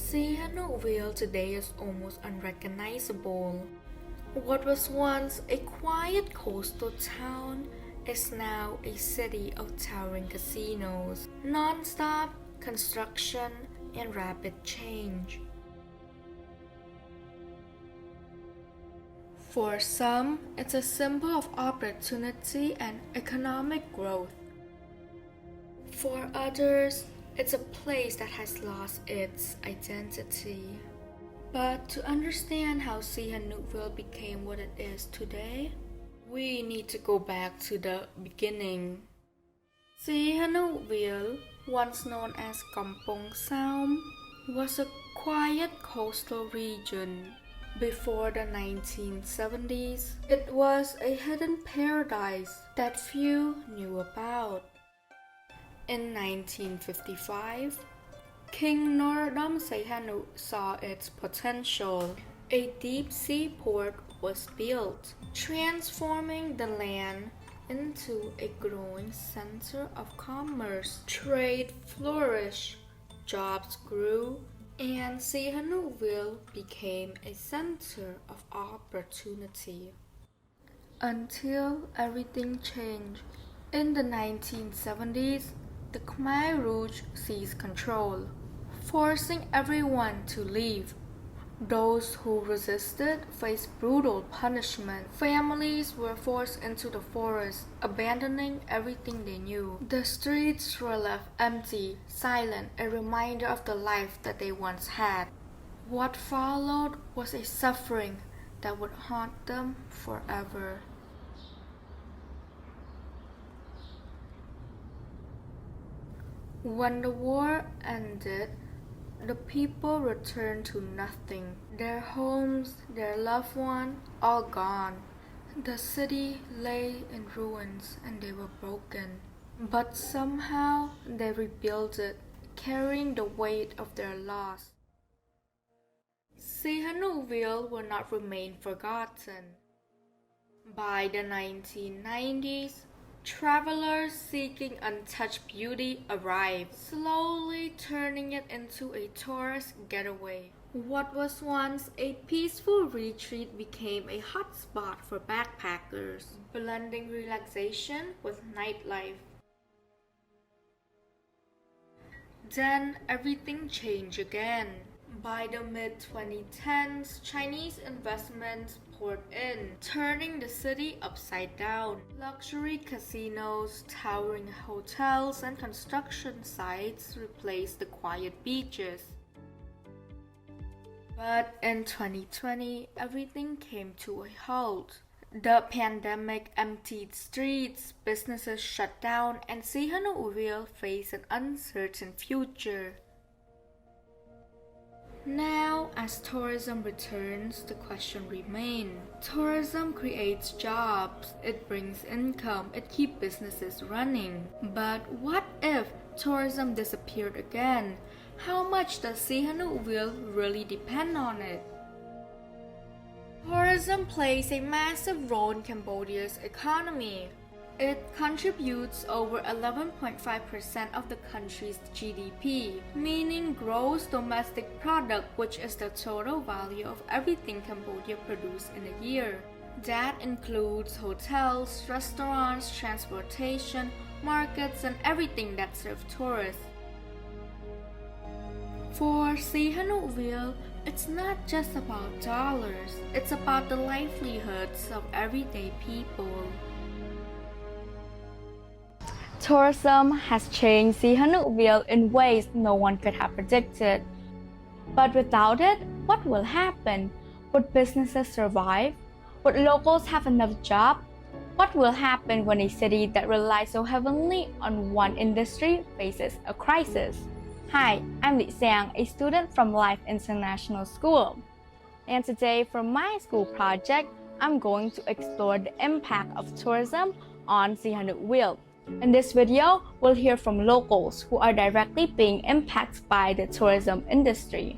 Sihanoukville today is almost unrecognizable. What was once a quiet coastal town is now a city of towering casinos, non-stop construction, and rapid change. For some, it's a symbol of opportunity and economic growth. For others, it's a place that has lost its identity. But to understand how Sihanoukville became what it is today, we need to go back to the beginning. Sihanoukville, once known as Kampong Saum, was a quiet coastal region. Before the 1970s, it was a hidden paradise that few knew about. In 1955, King Norodom Sihanouk saw its potential. A deep-sea port was built, transforming the land into a growing center of commerce. Trade flourished, jobs grew, and Sihanoukville became a center of opportunity. Until everything changed. In the 1970s, the Khmer Rouge seized control, forcing everyone to leave. Those who resisted faced brutal punishment. Families were forced into the forest, abandoning everything they knew. The streets were left empty, silent, a reminder of the life that they once had. What followed was a suffering that would haunt them forever. When the war ended, the people returned to nothing. Their homes, their loved ones, all gone. The city lay in ruins and they were broken. But somehow they rebuilt it, carrying the weight of their loss. Sihanoukville will not remain forgotten. By the 1990s, travelers seeking untouched beauty arrived, slowly turning it into a tourist getaway. What was once a peaceful retreat became a hotspot for backpackers, blending relaxation with nightlife. Then everything changed again. By the mid-2010s, Chinese investments poured in, turning the city upside down. Luxury casinos, towering hotels, and construction sites replaced the quiet beaches. But in 2020, everything came to a halt. The pandemic emptied streets, businesses shut down, and Sihanoukville faced an uncertain future. Now, as tourism returns, the question remains. Tourism creates jobs, it brings income, it keeps businesses running. But what if tourism disappeared again? How much does Sihanoukville really depend on it? Tourism plays a massive role in Cambodia's economy. It contributes over 11.5% of the country's GDP, meaning gross domestic product, which is the total value of everything Cambodia produces in a year. That includes hotels, restaurants, transportation, markets, and everything that serves tourists. For Sihanoukville, it's not just about dollars, it's about the livelihoods of everyday people. Tourism has changed Sihanoukville in ways no one could have predicted. But without it, what will happen? Would businesses survive? Would locals have enough jobs? What will happen when a city that relies so heavily on one industry faces a crisis? Hi, I'm Li Xiang, a student from Life International School. And today, for my school project, I'm going to explore the impact of tourism on Sihanoukville. In this video, we'll hear from locals who are directly being impacted by the tourism industry.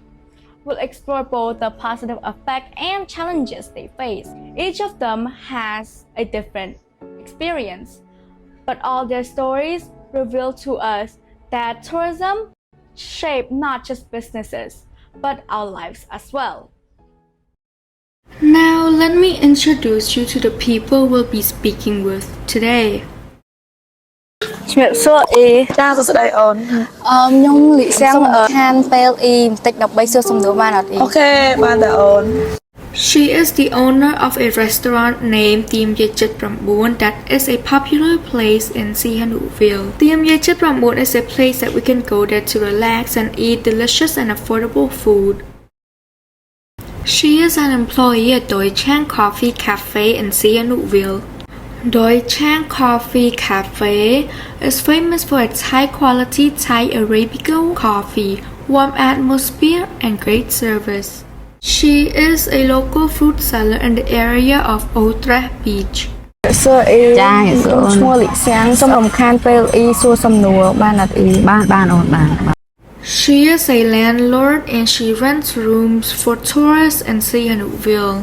We'll explore both the positive effect and challenges they face. Each of them has a different experience, but all their stories reveal to us that tourism shapes not just businesses, but our lives as well. Now let me introduce you to the people we'll be speaking with today. ជំរាបសួរអ៊ី ចាសួស្តីអូន ខ្ញុំលីសៀងខានពេលអ៊ីបន្តិចដើម្បីសួរសំណួរបានអត់អ៊ី អូខេបានតែអូន She is the owner of a restaurant named Tiệm Việt Chit Prambuan that is a popular place in Sihanoukville. Tiệm Việt Chit Prambuan is a place that we can go there to relax and eat delicious and affordable food. She is an employee at Doi Chang Coffee Cafe in Sihanoukville. Doi Chang Coffee Cafe is famous for its high-quality Thai Arabica coffee, warm atmosphere, and great service. She is a local fruit seller in the area of Utrecht Beach. សួរអ៊ីខ្ញុំឈ្មោះលីសៀងសូមរំខានពេលអ៊ីសួរសំណួរបានអត់អ៊ីបានអូនបាន She is a landlord and she rents rooms for tourists in Sihanoukville.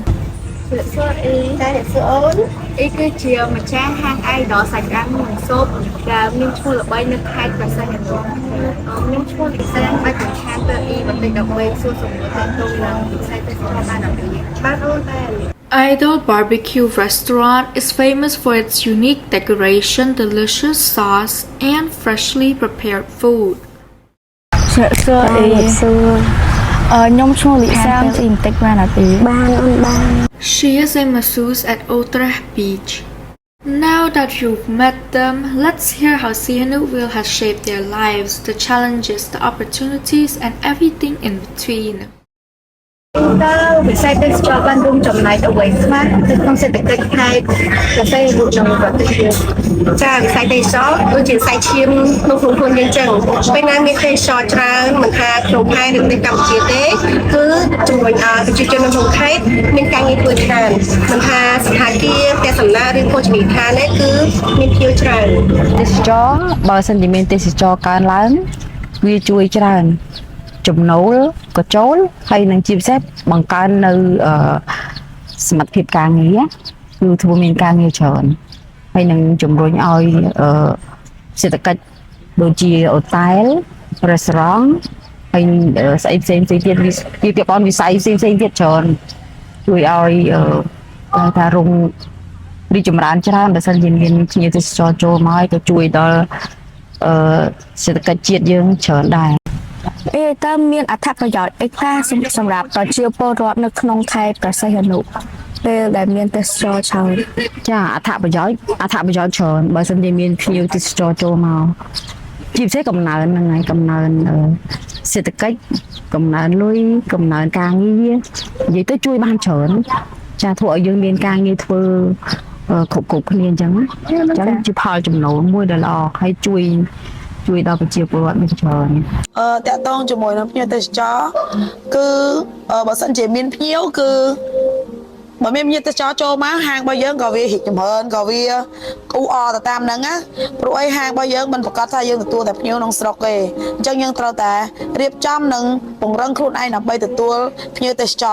សួរអ៊ីតែសួរអូនអ៊ីគឺជាម្ចាស់ហាងអៃដលសាច់អាំងនិងស៊ុបដែលមានឈ្មោះល្បីនៅខេត្តព្រះសីហនុខ្ញុំឈ្មោះលីសៀងបាច់រំខានពេលអ៊ីបន្តិចដើម្បីសួរសំណួរទាក់ទងនឹងវិស័យទេសចរណ៍បានអត់អ៊ីបានអូនតែ Idol Barbecue Restaurant is famous for its unique decoration, delicious sauce, and freshly prepared food. សួរអ៊ីខ្ញុំឈ្មោះលីសៀងអ៊ីបន្តិចបានអត់អ៊ីបានអូនបាន She is a masseuse at Utrecht Beach. Now that you've met them, let's hear how Sihanoukville has shaped their lives, the challenges, the opportunities, and everything in between. តើវិស័យទេសចរណ៍បានរួមចំណែកអ្វីខ្លះទៅក្នុងសេដ្ឋកិច្ចខេត្តព្រះសីហនុក្នុងប្រទេសយើងចាវិស័យទេសចរណ៍ដូចជាវិស័យឈាមក្នុងក្រុមហ៊ុនយើងចឹងពេលណាមានទេសចរណ៍ច្រើនមិនថាក្នុងខេត្តឬនៅកម្ពុជាទេគឺជំរុញឲ្យប្រជាជននៅក្នុងខេត្តមានការងារធ្វើច្រើនមិនថាសណ្ឋាគារផ្ទះសំណាក់ឬភោជនីយដ្ឋានទេគឺមានភ្ញៀវច្រើន ទេសចរបើសិនជាមានទេសចរកើនឡើងវាជួយច្រើនចំណូលក៏ចូលហើយនឹងជាពិសេសបង្កើននៅសមត្ថភាពការងារគឺធ្វើមានការងារច្រើនហើយនឹងជំរុញឲ្យសេដ្ឋកិច្ចដូចជាអូតែលរេស្តូរ៉ង់ហើយស្អីផ្សេងទៀតវាពាក់ព័ន្ធវិស័យផ្សេងទៀតច្រើនជួយឲ្យថារងរីចម្រើនច្រើនបើសិនជាមានភ្ញៀវទេសចរចូលមកក៏ជួយដល់សេដ្ឋកិច្ចជាតិយើងច្រើនដែរអេតើមានអត្ថប្រយោជន៍អីខ្លះសម្រាប់ប្រជាពលរដ្ឋនៅក្នុងខេត្តព្រះសីហនុពេលដែលមានទេសចរច្រើនចាអត្ថប្រយោជន៍ច្រើនបើសិនជាមានភ្ញៀវទេសចរចូលមកជាពិសេសកំណើនហ្នឹងហើយកំណើនសេដ្ឋកិច្ចកំណើនលុយកំណើនការងារនិយាយទៅជួយបានច្រើនចាធ្វើឲ្យយើងមានការងារធ្វើគ្រប់គ្នាអញ្ចឹងជាផលចំណូលមួយដែលល្អហើយជួយដល់ប្រជាពលរដ្ឋមានច្រើនតាក់ទងជាមួយនឹងភ្ញៀវទេសចរគឺបើសិនជាមានភ្ញៀវគឺបើមានភ្ញៀវទេសចរចូលមកហាងរបស់យើងក៏វារីកចម្រើនក៏វាអ៊ូអរទៅតាមហ្នឹងណាព្រោះអីហាងរបស់យើងមិនប្រកាសថាយើងទទួលតែភ្ញៀវក្នុងស្រុកទេអញ្ចឹងយើងត្រូវតែរៀបចំនិងពង្រឹងខ្លួនឯងដើម្បីទទួលភ្ញៀវទេសច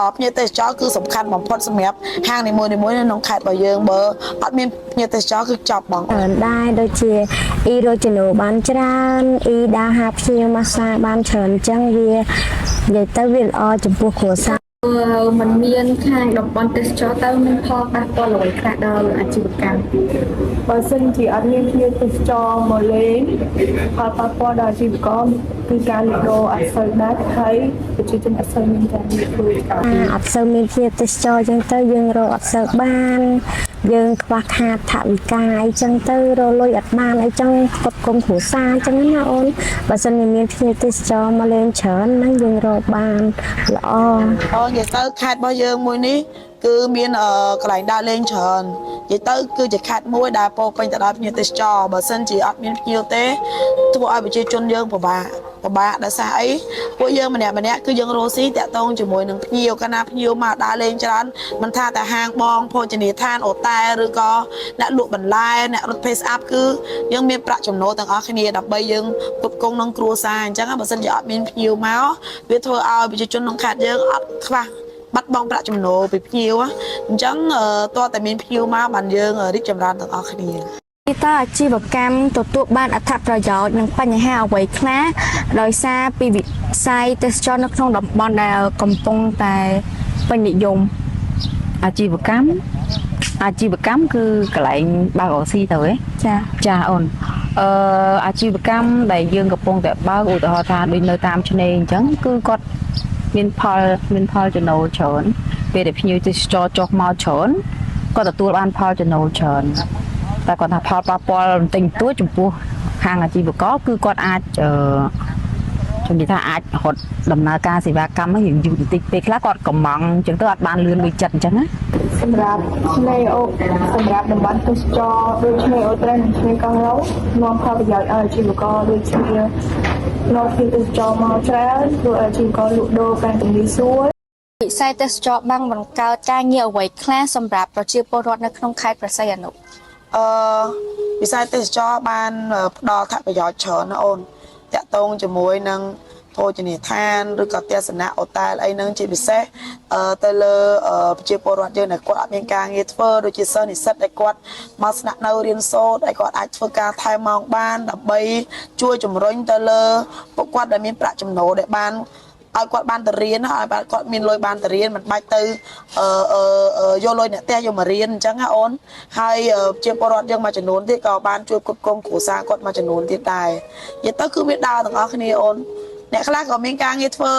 រគឺសំខាន់បំផុតសម្រាប់ហាងនីមួយៗនៅក្នុងខេត្តរបស់យើងបើអត់មានភ្ញៀវទេសចរគឺចប់បងដែរដូចជាអ៊ីរកចំណូលបានច្រើនអ៊ីដើរហាភ្ញៀវម៉ាសាបានច្រើនអញ្ចឹងវានិយាយទៅវាល្អចំពោះគ្រួសារมันមានខាងតំបន់ទេសចរទៅមានផលប៉ះពាល់អ្វីខ្លះដល់អាជីវកម្មបើសិនជាអត់មានភ្ញៀវទេសចរមកលេងផលប៉ះពាល់ដល់អាជីវកម្មគឺការលក់ដូរអត់សូវដាច់ហើយប្រជាជនអត់សូវមានការងារធ្វើអត់សូវមានភ្ញៀវទេសចរអញ្ចឹងទៅយើងរកអត់សូវបានយើងខ្វះខាតថវិកាអីចឹងទៅរលុយអត់បានអីចឹងគ្រប់គ្រងគ្រួសារអញ្ចឹងណាអូនបើសិនជាមានភ្ញៀវទេសចរមកលេងច្រើនហ្នឹងយើងរកបានល្អនិយាយទៅខេត្តរបស់យើងមួយនេះគឺមានកន្លែងដើរលេងច្រើននិយាយទៅគឺជាខេត្តមួយដែលពោពេញទៅដោយភ្ញៀវទេសចរបើសិនជាអត់មានភ្ញៀវទេធ្វើឲ្យប្រជាជនយើងពិបាកដោយសារអីពួកយើងម្នាក់គឺយើងរស់ស៊ីតាក់ទងជាមួយនឹងភ្ញៀវកាលណាភ្ញៀវមកដើរលេងច្រើនមិនថាតែហាងបងភោជនីយដ្ឋានអូតែលឬក៏អ្នកលក់បន្លែអ្នករត់ Pace Up គឺយើងមានប្រាក់ចំណូលទាំងអស់គ្នាដើម្បីយើងគ្រប់គ្រងនឹងគ្រួសារអញ្ចឹងបើសិនជាអត់មានភ្ញៀវមកវាធ្វើឲ្យប្រជាជនក្នុងខេត្តយើងអត់ខ្វះបាត់បង់ប្រាក់ចំណូលពីភ្ញៀវអញ្ចឹងតើតែមានភ្ញៀវមកបានយើងរីកចម្រើនទាំងអស់គ្នា ពីតើអាជីវកម្មទទួលបានអត្ថប្រយោជន៍និងបញ្ហាអ្វីខ្លះដោយសារពីវិស័យទេសចរនៅក្នុងតំបន់ដែលកំពុងតែពេញនិយម អាជីវកម្មគឺកន្លែងបើកអូស៊ីទៅហ៎ចាអូនអាជីវកម្មដែលយើងកំពុងតែបើកឧទាហរណ៍ថាដូចនៅតាមឆ្នេរអញ្ចឹងគឺគាត់មានផលចំណូលច្រើនពេលដែលភ្ញៀវទេសចរចុះមកច្រើនគាត់ទទួលបានផលចំណូលច្រើនតែគាត់ថាផលប៉ះពាល់បន្តិចបន្តួចចំពោះខាងអាជីវករគឺគាត់អាចជំនិយាយថាអាចរត់ដំណើរការសេវាកម្មហ្នឹងយូរបន្តិចពេលខ្លះគាត់កំងអញ្ចឹងទៅអត់បានលឿនដូចចិត្តអញ្ចឹងណា សម្រាប់ឆ្នេរអូកសម្រាប់តំបន់ទេសចរដូចឆ្នេរអូត្រែននិងឆ្នេរកោះរ៉ូនាំផលប្រយោជន៍ឲ្យអាជីវករដូចជានាំភ្ញៀវទេសចរមកច្រើនធ្វើឲ្យអាជីវករលក់ដូរកាន់តែងាយស្រួល វិស័យទេសចរបានបង្កើតការងារអ្វីខ្លះសម្រាប់ប្រជាពលរដ្ឋនៅក្នុងខេត្តព្រះសីហនុ វិស័យទេសចរបានផ្ដល់អត្ថប្រយោជន៍ច្រើនណាអូនតាក់ទងជាមួយនឹងភោជនីយដ្ឋានឬក៏ទស្សនៈអូតែលអីហ្នឹងជាពិសេសទៅលើប្រជាពលរដ្ឋយើងដែលគាត់អត់មានការងារធ្វើដូចជាសិស្សនិស្សិតដែលគាត់មកស្នាក់នៅរៀនសូត្រហើយគាត់អាចធ្វើការថែមម៉ោងបានដើម្បីជួយជំរុញទៅលើពួកគាត់ដែលមានប្រាក់ចំណូលដែលបានឲ្យគាត់បានទៅរៀនឲ្យគាត់មានលុយបានទៅរៀនមិនបាច់ទៅយកលុយអ្នកផ្ទះយកមករៀនអញ្ចឹងណាអូនហើយជាពលរដ្ឋយើងមួយចំនួនទៀតក៏បានជួយគ្រប់គ្រងគ្រួសារគាត់មួយចំនួនទៀតដែរនិយាយទៅគឺវាដើរទាំងអស់គ្នាអូនអ្នកខ្លះក៏មានការងារធ្វើ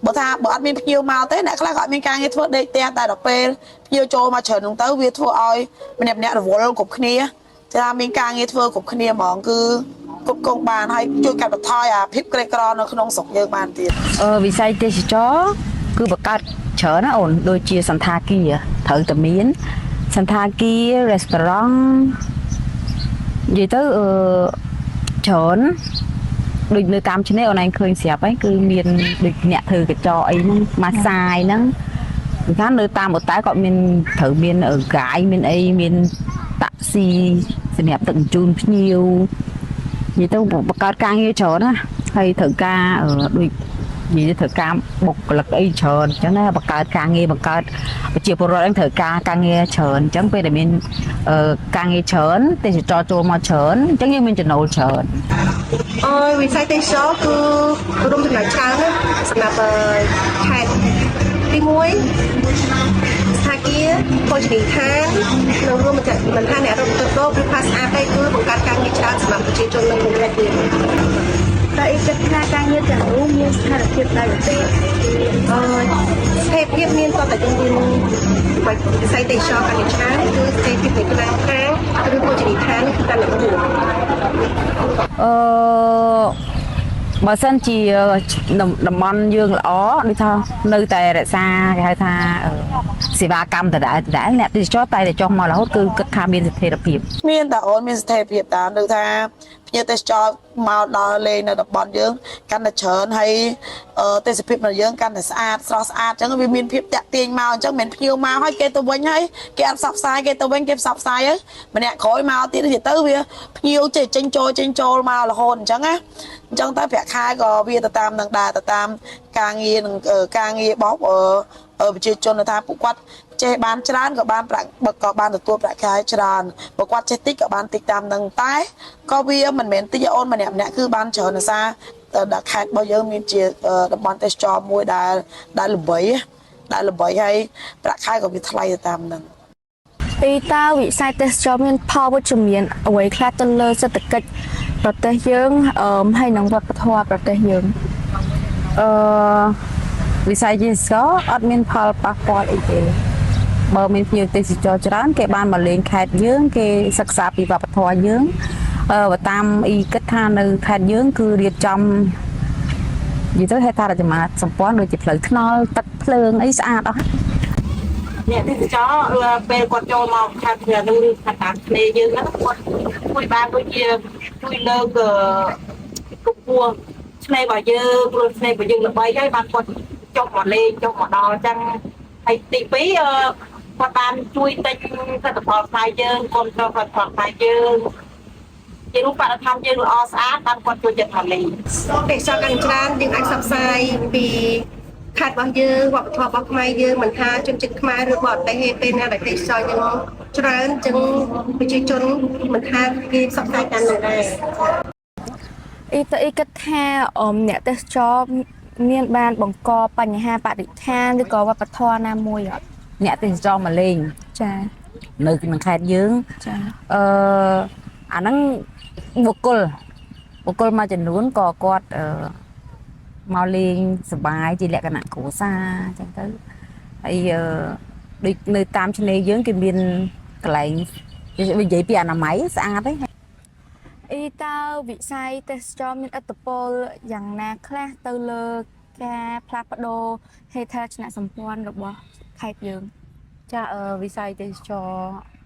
បើអត់មានភ្ញៀវមកទេអ្នកខ្លះក៏អត់មានការងារធ្វើដេកផ្ទះតែដល់ពេលភ្ញៀវចូលមកច្រើនហ្នឹងទៅវាធ្វើឲ្យម្នាក់រវល់គ្រប់គ្នាថាមានការងារធ្វើគ្រប់គ្នាហ្មងគឺគ្រប់គ្រងបានហើយជួយកាត់បន្ថយអាភាពក្រីក្រនៅក្នុងស្រុកយើងបានទៀត វិស័យទេសចរគឺបង្កើតច្រើនណាអូនដូចជាសន្តាគារត្រូវតែមានសន្តាគារ restaurant និយាយទៅច្រើនដូចនៅតាមឆ្នេរអូនឯងឃើញស្រាប់ហើយគឺមានដូចអ្នកធ្វើកញ្ចក់អីហ្នឹងម៉ាសាយហ្នឹងថានៅតាមអូតែគាត់មានត្រូវមានកាយមានអីមានតាក់ស៊ីសម្រាប់ទឹកជូនភ្ញៀវនិយាយទៅបង្កើតការងារច្រើនណាហើយត្រូវការដូចនិយាយទៅត្រូវការបុគ្គលិកអីច្រើនអញ្ចឹងណាបង្កើតការងារបង្កើតប្រជាពលរដ្ឋអីត្រូវការងារច្រើនអញ្ចឹងពេលដែលមានការងារច្រើនទេសចរចូលមកច្រើនអញ្ចឹងយើងមានចំណូលច្រើន វិស័យទេសចរគឺរួមចំណែកច្រើនណាស់សម្រាប់ខេត្តទី1ស្ថានភាពភោជនីយដ្ឋាននិងរួមមិនថាអ្នករកទឹកដូរឬផាសស្អាតទេគឺបង្កើតការងារច្រើនសម្រាប់ប្រជាជននៅក្នុងខេត្តទៀត តែអីចិត្តថាការងារទាំងនោះមានស្ថិរភាពដែរទេស្ថិរភាពមានក៏តែយើងមានវិស័យទេសចរកាន់តែច្រើនគឺស្ថិរភាពនៃផ្នែកខាងឬភោជនីយដ្ឋានគឺកាន់តែខ្ពស់ បើសិនជាតំបន់យើងល្អដូចថានៅតែរក្សាគេហៅថាសេវាកម្មដដែលអ្នកទេសចរតែចុះមករហូតគឺគិតថាមានស្ថិរភាពមានតែអូនមានស្ថិរភាពតាមដូចថាភ្ញៀវទេសចរមកដល់លេងនៅតំបន់យើងកាន់តែច្រើនហើយទេសភាពរបស់យើងកាន់តែស្អាតស្រស់ស្អាតអញ្ចឹងវាមានភាពតាក់ទាញមកអញ្ចឹងមិនភ្ញៀវមកហើយគេទៅវិញហើយគេអត់ផ្សព្វផ្សាយគេទៅវិញគេផ្សព្វផ្សាយហើយម្នាក់ក្រោយមកទៀតទៅវាភ្ញៀវចេញចូលមករហូតអញ្ចឹងណាអញ្ចឹងទៅប្រាក់ខែក៏វាទៅតាមនឹងដែរទៅតាមការងារនឹងការងាររបស់ប្រជាជនថាពួកគាត់ចេះបានច្រើនក៏បានប្រាក់ក៏បានទទួលប្រាក់ខែច្រើនបើគាត់ចេះតិចក៏បានតិចតាមនឹងតែក៏វាមិនមែនតិចអូនម្នាក់គឺបានច្រើនដោយសារដល់ខេត្តរបស់យើងមានជាតំបន់ទេសចរមួយដែលល្បីហើយប្រាក់ខែក៏វាថ្លៃទៅតាមនឹង ពីតើវិស័យទេសចរមានផលវិជ្ជមានអ្វីខ្លះទៅលើសេដ្ឋកិច្ចប្រទេសយើងហើយនិងវប្បធម៌ប្រទេសយើង វិស័យទេសចរអត់មានផលប៉ះពាល់អីទេបើមានភ្ញៀវទេសចរច្រើនគេបានមកលេងខេត្តយើងគេសិក្សាពីវប្បធម៌យើងបើតាមអ៊ីគិតថានៅខេត្តយើងគឺរៀបចំនិយាយទៅហេដ្ឋារចនាសម្ព័ន្ធដូចជាផ្លូវថ្នល់ទឹកភ្លើងអីស្អាតអស់ អ្នកទេសចរពេលគាត់ចូលមកខេត្តព្រះនឹងខេត្តតាមឆ្នេរយើងហ្នឹងគាត់ជួយបានដូចជាជួយលើកកម្ពស់ឆ្នេររបស់យើងព្រោះឆ្នេររបស់យើងល្បីហើយបានគាត់ចុះមកលេងចុះមកដល់អញ្ចឹងហើយទី2គាត់បានជួយទិញផលិតផលផ្លែយើងគ្រប់គ្រងផលិតផលផ្លែយើងជារូបបរិស្ថានយើងល្អស្អាតបានគាត់ជួយចិត្តមកលេងទេសចរកាន់ច្រើនយើងអាចផ្សព្វផ្សាយពីខ ខេត្តរបស់យើងវប្បធម៌របស់ខ្មែរយើងមិនថាជនជាតិខ្មែរឬបរទេសទេពេលណាដែលទេសចរយើងច្រើនចឹងប្រជាជនមិនថាគេផ្សព្វផ្សាយតាមនោះដែរ អ៊ីគិតថាអ្នកទេសចរមានបានបង្កបញ្ហាបរិស្ថានឬក៏វប្បធម៌ណាមួយអត់ អ្នកទេសចរមកលេង ចា នៅក្នុងខេត្តយើង ចា អាហ្នឹងបុគ្គលមួយចំនួនក៏គាត់មកលេងសប្បាយជាលក្ខណៈគ្រួសារអញ្ចឹងទៅហើយដូចនៅតាមឆ្នេរយើងគេមានកន្លែងនិយាយពីអនាម័យស្អាតទេ អ៊ីតើវិស័យទេសចរមានឥទ្ធិពលយ៉ាងណាខ្លះទៅលើការផ្លាស់ប្ដូរហេដ្ឋារចនាសម្ព័ន្ធរបស់ខេត្តយើង ចាវិស័យទេសចរ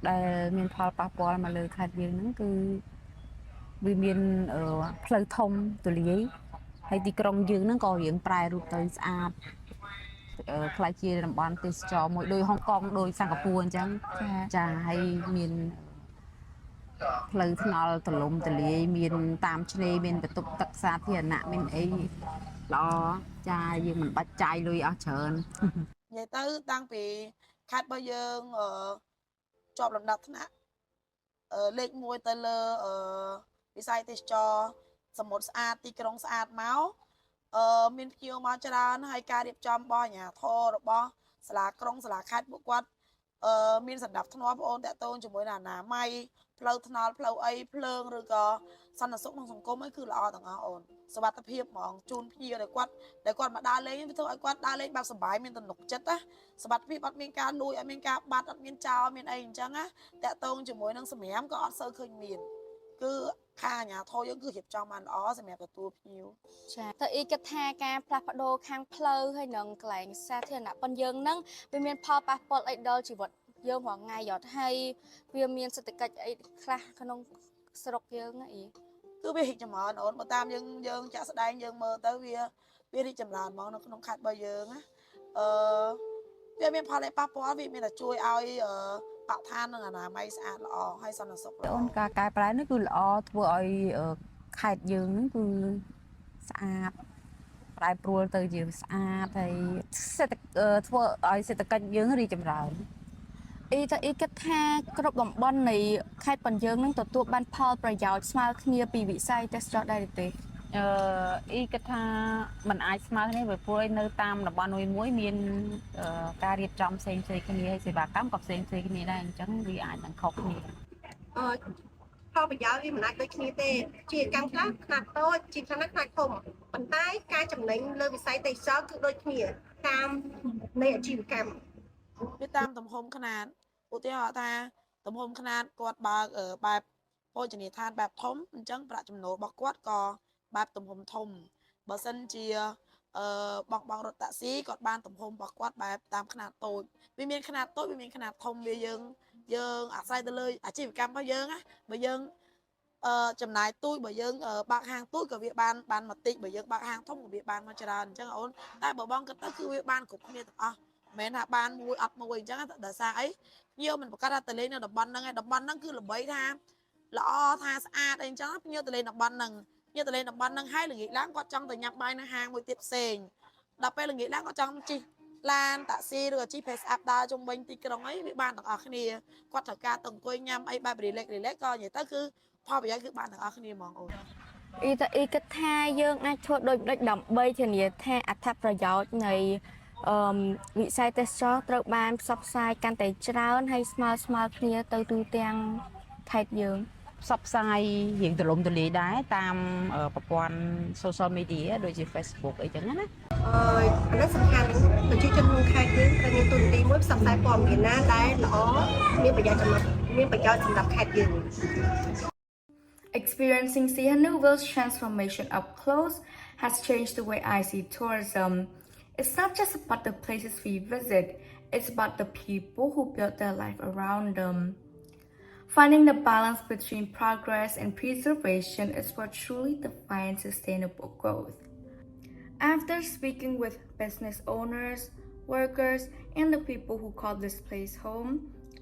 ដែលមានផលប៉ះពាល់មកលើខេត្តយើងហ្នឹងគឺវាមានផ្លូវធំទូលាយហើយទីក្រុងយើងហ្នឹងក៏រៀងប្រែរូបទៅស្អាតខ្ល้ายជាតំបន់ទេសចរមួយដូចហុងកុងដូចសិង្ហបុរីអញ្ចឹងចាហើយមានផ្លូវថ្នល់ទលំទលាយមានតាមឆ្នេរមានបន្ទប់ទឹកសាធារណៈមានអីល្អចាយើងមិនបាច់ចាយលុយអស់ច្រើន និយាយទៅតាំងពីខេត្តរបស់យើងជាប់លំដាប់ថ្នាក់លេខ1ទៅលើវិស័យទេសចរសមុទ្រស្អាតទីក្រុងស្អាតមកមានភ្ញៀវមកច្រើនហើយការរៀបចំរបស់អាជ្ញាធររបស់សាលាក្រុងសាលាខេត្តពួកគាត់មានសណ្ដាប់ធ្នាប់បងអូនតាក់ទងជាមួយនឹងអនាម័យផ្លូវថ្នល់ផ្លូវអីភ្លើងឬក៏សន្តិសុខក្នុងសង្គមអីគឺល្អទាំងអស់អូនសុវត្ថិភាពហ្មងជូនភ្ញៀវដែលគាត់មកដើរលេងវាធ្វើឲ្យគាត់ដើរលេងបែបសុបាយមានទំនុកចិត្តណាសុវត្ថិភាពអត់មានការលួចអត់មានការបាត់អត់មានចោលមានអីអញ្ចឹងណាតាក់ទងជាមួយនឹងសម្រាមក៏អត់សូវឃើញមានគឺខាងអាជ្ញាធរយើងគឺរៀបចំបានល្អសម្រាប់ទទួលភ្ញៀវ ចាតើអ៊ីគិតថាការផ្លាស់ប្ដូរខាងផ្លូវហើយនឹងកន្លែងសាធារណៈប៉ុនយើងហ្នឹងវាមានផលប៉ះពាល់អីដល់ជីវិតយើងរាល់ថ្ងៃអត់ហើយវាមានសេដ្ឋកិច្ចអីខ្លះក្នុងស្រុកយើងអី គឺវារីកចម្រើនអូនបើតាមយើងចាក់ស្ដែងយើងមើលទៅវារីកចម្រើនហ្មងនៅក្នុងខេត្តរបស់យើងណាវាមានផលប៉ះពាល់វាមានតែជួយឲ្យបរិស្ថាននិងអនាម័យស្អាតល្អហើយសន្តិសុខល្អ អូនការកែប្រែនេះគឺល្អធ្វើឲ្យខេត្តយើងហ្នឹងគឺស្អាតប្រែប្រួលទៅជាស្អាតហើយធ្វើឲ្យសេដ្ឋកិច្ចយើងរីកចម្រើន អ៊ីគិតថាគ្រប់តំបន់នៃខេត្តប៉ុនយើងនឹងទទួលបានផលប្រយោជន៍ស្មើគ្នាពីវិស័យទេសចរដែរទេ អ៊ីគិតថាมันអាចស្មើគ្នាព្រោះនៅតាមតំបន់មួយមានការរៀបចំផ្សេងៗគ្នាហើយសេវាកម្មក៏ផ្សេងៗគ្នាដែរអញ្ចឹងវាអាចនឹងខុសគ្នា ផលប្រយោជន៍វាមិនអាចដូចគ្នាទេជាកម្មខ្លះខ្នាតតូចជាខ្នាតធំប៉ុន្តែការចំណេញលើវិស័យទេសចរគឺដូចគ្នាតាមនៃអាជីវកម្ម វាតាមទំហំຂະຫນាតឧទាហរណ៍ថាទំហំຂະຫນាតគាត់បើកបែបភោជនីយដ្ឋានបែបធំអញ្ចឹងប្រាក់ចំណូលរបស់គាត់ក៏បែបទំហំធំបើសិនជាបងរថតាក់ស៊ីគាត់បានទំហំរបស់គាត់បែបតាមຂະຫນាតតូចវាមានຂະຫນាតតូចវាមានຂະຫນាតធំវាយើងអាស្រ័យទៅលើអាជីវកម្មរបស់យើងណាបើយើងចំណាយទូចបើយើងបើកហាងទូចក៏វាបានមកតិចបើយើងបើកហាងធំក៏វាបានមកច្រើនអញ្ចឹងអូនតែបើបងគិតទៅគឺវាបានគ្រប់គ្នាទាំងអស់មិនថាបានមួយអត់មួយអញ្ចឹងដោយសារអីភ្ញៀវមិនប្រកាសថាទៅលេងនៅតំបន់ហ្នឹងឯងតំបន់ហ្នឹងគឺល្បីថាល្អថាស្អាតអីអញ្ចឹងភ្ញៀវទៅលេងតំបន់ហ្នឹងភ្ញៀវទៅលេងតំបន់ហ្នឹងហើយល្ងាចឡើងគាត់ចង់ទៅញ៉ាំបាយនៅហាងមួយទៀតផ្សេងដល់ពេលល្ងាចឡើងគាត់ចង់ជិះឡានតាក់ស៊ីឬក៏ជិះ Pace Up ដើរជុំវិញទីក្រុងអីវាបានទាំងអស់គ្នាគាត់ត្រូវការទៅអង្គុយញ៉ាំអីបែប relax ក៏និយាយទៅគឺផលប្រយោជន៍គឺបានទាំងអស់គ្នាហ្មងអូន អ៊ីគិតថាយើងអាចធ្វើដូចម្ដេចដើម្បីធានាថាអត្ថប្រយោជន៍នៃវិស័យទេសចរត្រូវបានផ្សព្វផ្សាយកាន់តែច្រើនហើយស្មើគ្នាទៅទូទាំងខេត្តយើង ផ្សព្វផ្សាយរៀងទលំទលាយដែរតាមប្រព័ន្ធ social media ដូចជា Facebook អីចឹងណា អានេះសំខាន់ប្រជាជនក្នុងខេត្តយើងត្រូវមានទូនាទីមួយផ្សព្វផ្សាយព័ត៌មានណាដែលល្អមានប្រយោជន៍សម្រាប់ខេត្តយើង Experiencing Sihanoukville's transformation up close has changed the way I see tourism. It's not just about the places we visit, it's about the people who build their life around them. Finding the balance between progress and preservation is what truly defines sustainable growth. After speaking with business owners, workers, and the people who call this place home,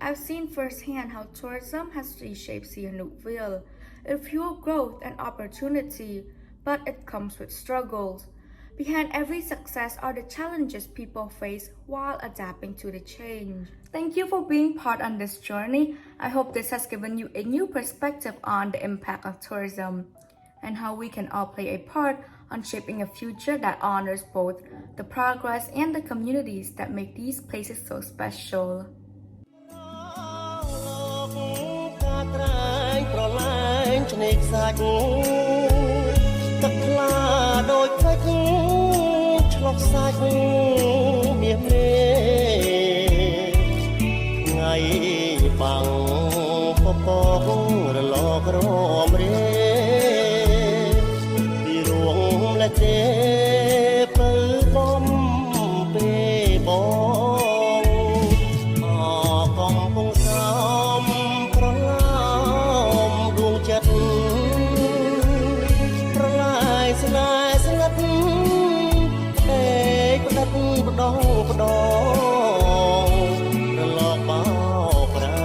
I've seen firsthand how tourism has reshaped Sihanoukville. It fuels growth and opportunity, but it comes with struggles. Behind every success are the challenges people face while adapting to the change. Thank you for being part on this journey. I hope this has given you a new perspective on the impact of tourism and how we can all play a part on shaping a future that honors both the progress and the communities that make these places so special. ទឹកខ្លាដូចផ្លេចឆ្លុះសាច់មាសមេថ្ងៃបាំងពពករលករមរាពីរួងและទេពើបំពេបងអកំពុងសំប្រឡំដួងចិត្តស្នេហ៍ស្ងាត់តែផ្ដិតផ្ដោផ្ដោរលកបោកប្រា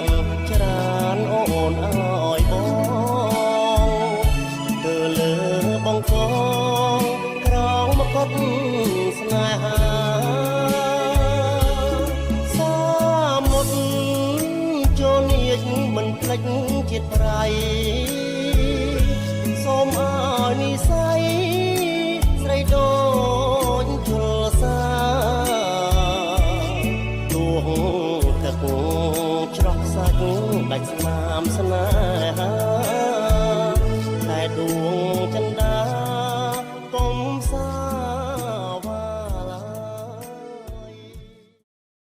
នច្រើនអូនអើយបងទៅលើបងកងក្រោមមកុដស្នេហាសាមុតចូលនៀចមិនភ្លេចជាតិប្រៃ